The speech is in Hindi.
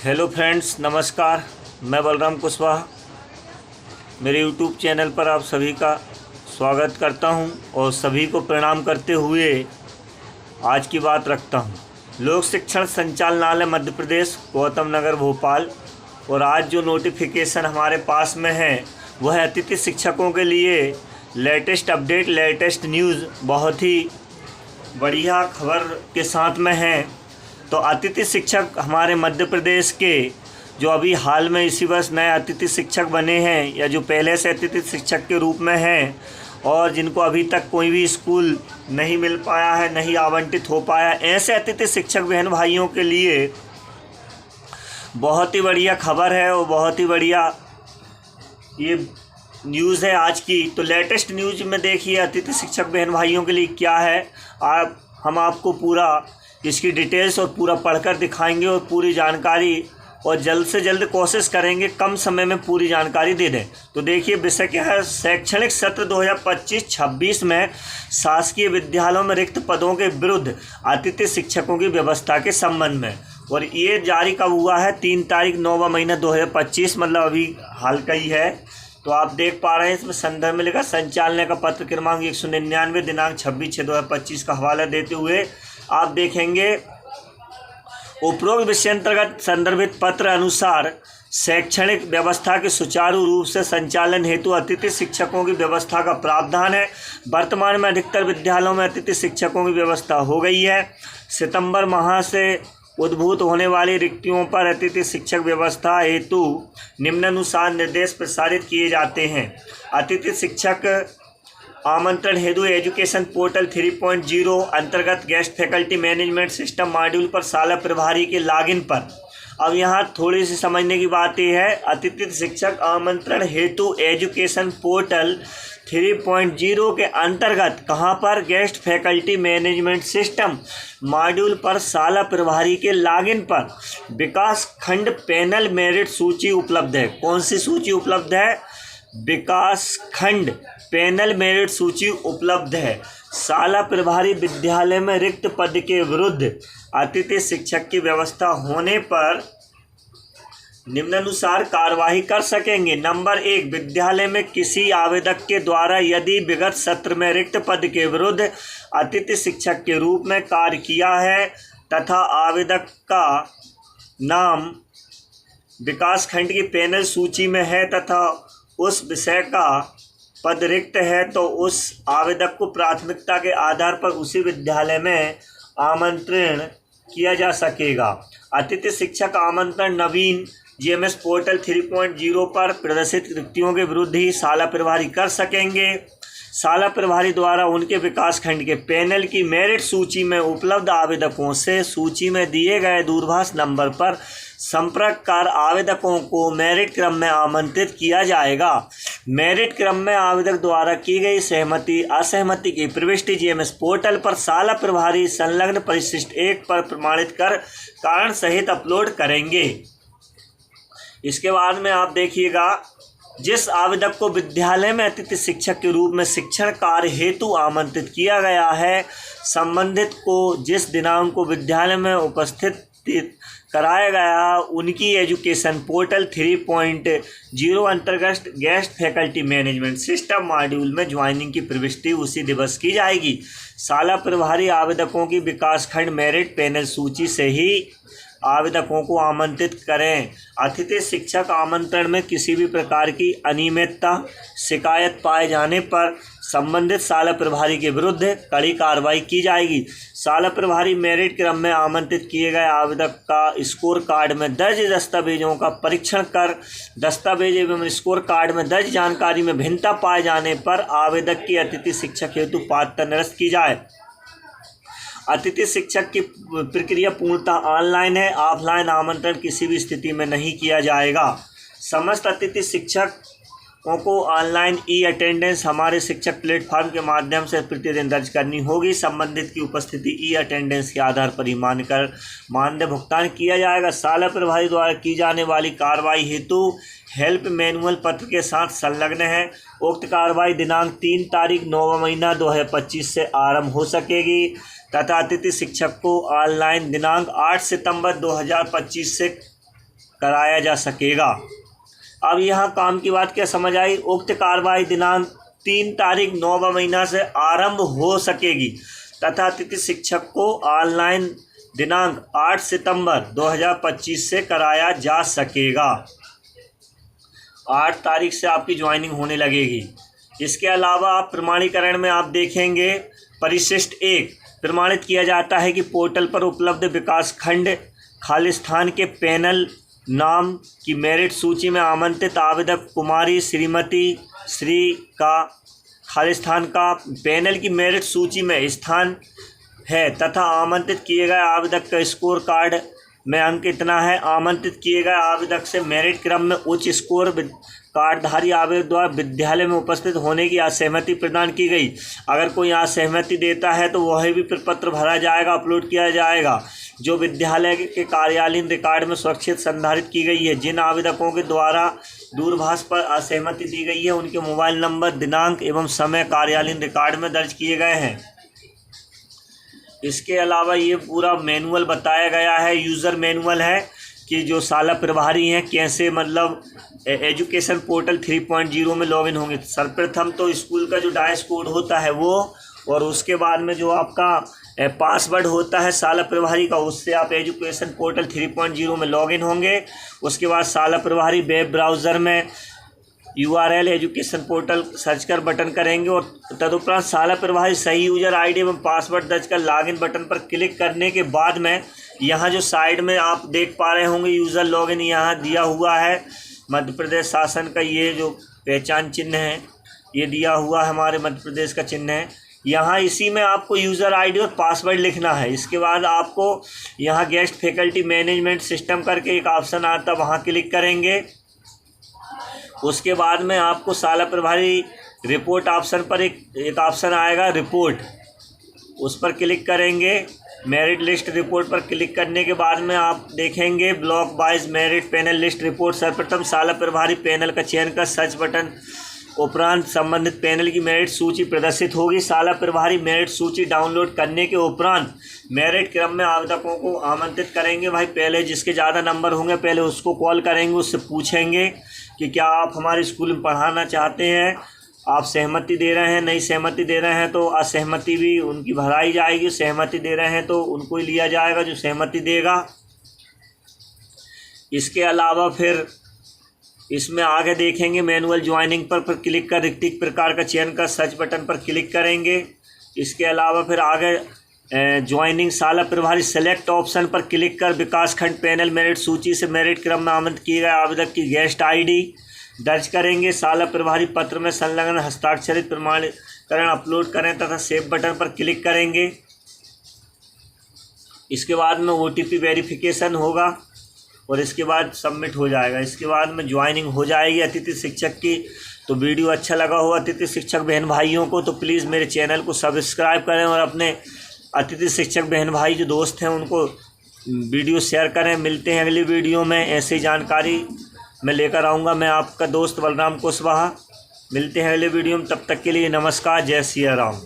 हेलो फ्रेंड्स, नमस्कार। मैं बलराम कुशवाहा मेरे यूट्यूब चैनल पर आप सभी का स्वागत करता हूं और सभी को प्रणाम करते हुए आज की बात रखता हूं। लोक शिक्षण संचालनालय मध्य प्रदेश गौतम नगर भोपाल, और आज जो नोटिफिकेशन हमारे पास में है वह है अतिथि शिक्षकों के लिए लेटेस्ट अपडेट, लेटेस्ट न्यूज़ बहुत ही बढ़िया खबर के साथ में है। तो अतिथि शिक्षक हमारे मध्य प्रदेश के जो अभी हाल में इसी वर्ष नए अतिथि शिक्षक बने हैं या जो पहले से अतिथि शिक्षक के रूप में हैं और जिनको अभी तक कोई भी स्कूल नहीं मिल पाया है, नहीं आवंटित हो पाया, ऐसे अतिथि शिक्षक बहन भाइयों के लिए बहुत ही बढ़िया खबर है और बहुत ही बढ़िया ये न्यूज़ है आज की। तो लेटेस्ट न्यूज़ में देखिए अतिथि शिक्षक बहन भाइयों के लिए क्या है। हम आपको पूरा इसकी डिटेल्स और पूरा पढ़कर दिखाएंगे और पूरी जानकारी, और जल्द से जल्द कोशिश करेंगे कम समय में पूरी जानकारी दे दें। तो देखिए विषय क्या है। शैक्षणिक सत्र 2025-26 में शासकीय विद्यालयों में रिक्त पदों के विरुद्ध अतिथि शिक्षकों की व्यवस्था के संबंध में, और ये जारी कब हुआ है? 3 तारीख 9वां महीना 2025, मतलब अभी हाल का ही है। तो आप देख पा रहे हैं इसमें संदर्भ में लिखा संचालनालय का पत्र क्रमांक 199 दिनांक 26/6/2025 का हवाला देते हुए आप देखेंगे उपरोक्त विषय अंतर्गत संदर्भित पत्र अनुसार शैक्षणिक व्यवस्था के सुचारू रूप से संचालन हेतु अतिथि शिक्षकों की व्यवस्था का प्रावधान है। वर्तमान में अधिकतर विद्यालयों में अतिथि शिक्षकों की व्यवस्था हो गई है। सितंबर माह से उद्भूत होने वाली रिक्तियों पर अतिथि शिक्षक व्यवस्था हेतु निम्नानुसार निर्देश प्रसारित किए जाते हैं। अतिथि शिक्षक आमंत्रण हेतु एजुकेशन पोर्टल 3.0 अंतर्गत guest faculty management system module पर शाला प्रभारी के लॉगिन पर। अब यहाँ थोड़ी सी समझने की बात यह है, अतिथि शिक्षक आमंत्रण हेतु एजुकेशन पोर्टल 3.0 के अंतर्गत कहाँ पर? Guest faculty management system module पर शाला प्रभारी के लॉगिन पर विकास खंड पैनल मेरिट सूची उपलब्ध है। कौन सी सूची उपलब्ध है? विकास खंड पैनल मेरिट सूची उपलब्ध है। शाला प्रभारी विद्यालय में रिक्त पद के विरुद्ध अतिथि शिक्षक की व्यवस्था होने पर निम्नानुसार कार्यवाही कर सकेंगे। नंबर 1, विद्यालय में किसी आवेदक के द्वारा यदि विगत सत्र में रिक्त पद के विरुद्ध अतिथि शिक्षक के रूप में कार्य किया है तथा आवेदक का नाम विकास खंड की पैनल सूची में है तथा उस विषय का पद रिक्त है, तो उस आवेदक को प्राथमिकता के आधार पर उसी विद्यालय में आमंत्रण किया जा सकेगा। अतिथि शिक्षक आमंत्रण नवीन जीएमएस पोर्टल 3.0 पर प्रदर्शित रिक्तियों के विरुद्ध ही शाला प्रभारी कर सकेंगे। शाला प्रभारी द्वारा उनके विकासखंड के पैनल की मेरिट सूची में उपलब्ध आवेदकों से सूची में दिए गए दूरभाष नंबर पर संपर्क कर आवेदकों को मेरिट क्रम में आमंत्रित किया जाएगा। मेरिट क्रम में आवेदक द्वारा की गई सहमति असहमति की प्रविष्टि जीएमएस पोर्टल पर शाला प्रभारी संलग्न परिशिष्ट 1 पर प्रमाणित कर कारण सहित अपलोड करेंगे। इसके बाद में आप देखिएगा, जिस आवेदक को विद्यालय में अतिथि शिक्षक के रूप में शिक्षण कार्य हेतु आमंत्रित किया गया है, संबंधित को जिस दिनांक को विद्यालय में उपस्थित कराया गया उनकी एजुकेशन पोर्टल 3.0 अंतर्गत guest faculty management system module में ज्वाइनिंग की प्रविष्टि उसी दिवस की जाएगी। शाला प्रभारी आवेदकों की विकासखंड मेरिट पैनल सूची से ही आवेदकों को आमंत्रित करें। अतिथि शिक्षक आमंत्रण में किसी भी प्रकार की अनियमितता शिकायत पाए जाने पर संबंधित शाला प्रभारी के विरुद्ध कड़ी कार्रवाई की जाएगी। शाला प्रभारी मेरिट क्रम में आमंत्रित किए गए आवेदक का स्कोर कार्ड में दर्ज दस्तावेजों का परीक्षण कर दस्तावेज एवं स्कोर कार्ड में दर्ज जानकारी में भिन्नता पाए जाने पर आवेदक की अतिथि शिक्षक हेतु पात्रता निरस्त की जाए। अतिथि शिक्षक की प्रक्रिया पूर्णतः ऑनलाइन है। ऑफलाइन आमंत्रण किसी भी स्थिति में नहीं किया जाएगा। समस्त अतिथि शिक्षकों को ऑनलाइन ई अटेंडेंस हमारे शिक्षक प्लेटफॉर्म के माध्यम से प्रतिदिन दर्ज करनी होगी। संबंधित की उपस्थिति ई अटेंडेंस के आधार पर ही मानदेय भुगतान किया जाएगा। शाला प्रभारी द्वारा की जाने वाली कार्रवाई हेतु हेल्प मैनुअल पत्र के साथ संलग्न है। उक्त कार्रवाई दिनांक 3 तारीख 9वां महीना 2025 से आरंभ हो सकेगी तथा अतिथि शिक्षक को ऑनलाइन दिनांक 8 सितंबर 2025 से कराया जा सकेगा। अब यहाँ काम की बात क्या समझ आई। उक्त कार्रवाई दिनांक 3 तारीख 9वां महीना से आरंभ हो सकेगी तथा अतिथि शिक्षक को ऑनलाइन दिनांक 8 सितंबर 2025 से कराया जा सकेगा। 8 तारीख से आपकी ज्वाइनिंग होने लगेगी। इसके अलावा आप प्रमाणीकरण में आप देखेंगे परिशिष्ट 1 प्रमाणित किया जाता है कि पोर्टल पर उपलब्ध विकास खंड खालिस्तान के पैनल नाम की मेरिट सूची में आमंत्रित आवेदक कुमारी श्रीमती श्री का खालिस्तान का पैनल की मेरिट सूची में स्थान है तथा आमंत्रित किए गए आवेदक का स्कोर कार्ड में अंक इतना है। आमंत्रित किए गए आवेदक से मेरिट क्रम में उच्च स्कोर कार्डधारी आवेदक द्वारा विद्यालय में उपस्थित होने की असहमति प्रदान की गई। अगर कोई असहमति देता है तो वह भी प्रपत्र भरा जाएगा, अपलोड किया जाएगा, जो विद्यालय के कार्यालयीन रिकॉर्ड में सुरक्षित संधारित की गई है। जिन आवेदकों के द्वारा दूरभाष पर असहमति दी गई है उनके मोबाइल नंबर, दिनांक एवं समय कार्यालयीन रिकॉर्ड में दर्ज किए गए हैं। इसके अलावा ये पूरा मैनुअल बताया गया है, यूज़र मैनुअल है कि जो शाला प्रभारी हैं कैसे मतलब एजुकेशन पोर्टल 3.0 में लॉगिन होंगे। सर्वप्रथम तो स्कूल का जो डायस कोड होता है वो, और उसके बाद में जो आपका पासवर्ड होता है शाला प्रभारी का, उससे आप एजुकेशन पोर्टल 3.0 में लॉगिन होंगे। उसके बाद शाला प्रभारी वेब ब्राउज़र में URL एजुकेशन पोर्टल सर्च कर बटन करेंगे और तदुपरांत शाला प्रभारी सही यूजर आईडी एवं पासवर्ड दर्ज कर लॉगिन बटन पर क्लिक करने के बाद में यहाँ जो साइड में आप देख पा रहे होंगे यूज़र लॉगिन यहाँ दिया हुआ है। मध्य प्रदेश शासन का ये जो पहचान चिन्ह है ये दिया हुआ है, हमारे मध्य प्रदेश का चिन्ह है। यहाँ इसी में आपको यूज़र आईडी और पासवर्ड लिखना है। इसके बाद आपको यहाँ गेस्ट फैकल्टी मैनेजमेंट सिस्टम करके एक ऑप्शन आता है, वहाँ क्लिक करेंगे। उसके बाद में आपको शाला प्रभारी रिपोर्ट ऑप्शन पर एक ऑप्शन आएगा रिपोर्ट, उस पर क्लिक करेंगे। मेरिट लिस्ट रिपोर्ट पर क्लिक करने के बाद में आप देखेंगे block wise merit panel list report. सर्वप्रथम शाला प्रभारी पैनल का चयन कर सर्च बटन उपरांत संबंधित पैनल की मेरिट सूची प्रदर्शित होगी। शाला प्रभारी मेरिट सूची डाउनलोड करने के उपरांत मेरिट क्रम में आवेदकों को आमंत्रित करेंगे। भाई पहले जिसके ज़्यादा नंबर होंगे पहले उसको कॉल करेंगे, उससे पूछेंगे कि क्या आप हमारे स्कूल में पढ़ाना चाहते हैं, आप सहमति दे रहे हैं, नहीं सहमति दे रहे हैं तो असहमति भी उनकी भराई जाएगी। सहमति दे रहे हैं तो उनको ही लिया जाएगा जो सहमति देगा। इसके अलावा फिर इसमें आगे देखेंगे मैनुअल ज्वाइनिंग पर क्लिक कर रिक्तिक प्रकार का चयन कर सर्च बटन पर क्लिक करेंगे। इसके अलावा फिर आगे ज्वाइनिंग शाला प्रभारी सेलेक्ट ऑप्शन पर क्लिक कर विकास खंड पैनल मेरिट सूची से मेरिट क्रम में आमंत्रित किए गए आवेदक की गेस्ट आईडी दर्ज करेंगे। शाला प्रभारी पत्र में संलग्न हस्ताक्षरित प्रमाणीकरण अपलोड करें तथा सेव बटन पर क्लिक करेंगे। इसके बाद में OTP वेरिफिकेशन होगा और इसके बाद सबमिट हो जाएगा। इसके बाद में ज्वाइनिंग हो जाएगी अतिथि शिक्षक की। तो वीडियो अच्छा लगा हो अतिथि शिक्षक बहन भाइयों को तो प्लीज़ मेरे चैनल को सब्सक्राइब करें और अपने अतिथि शिक्षक बहन भाई जो दोस्त हैं उनको वीडियो शेयर करें। मिलते हैं अगली वीडियो में, ऐसी जानकारी मैं लेकर आऊँगा। मैं आपका दोस्त बलराम कुशवाहा। मिलते हैं अगले वीडियो में, तब तक के लिए नमस्कार, जय सिया राम।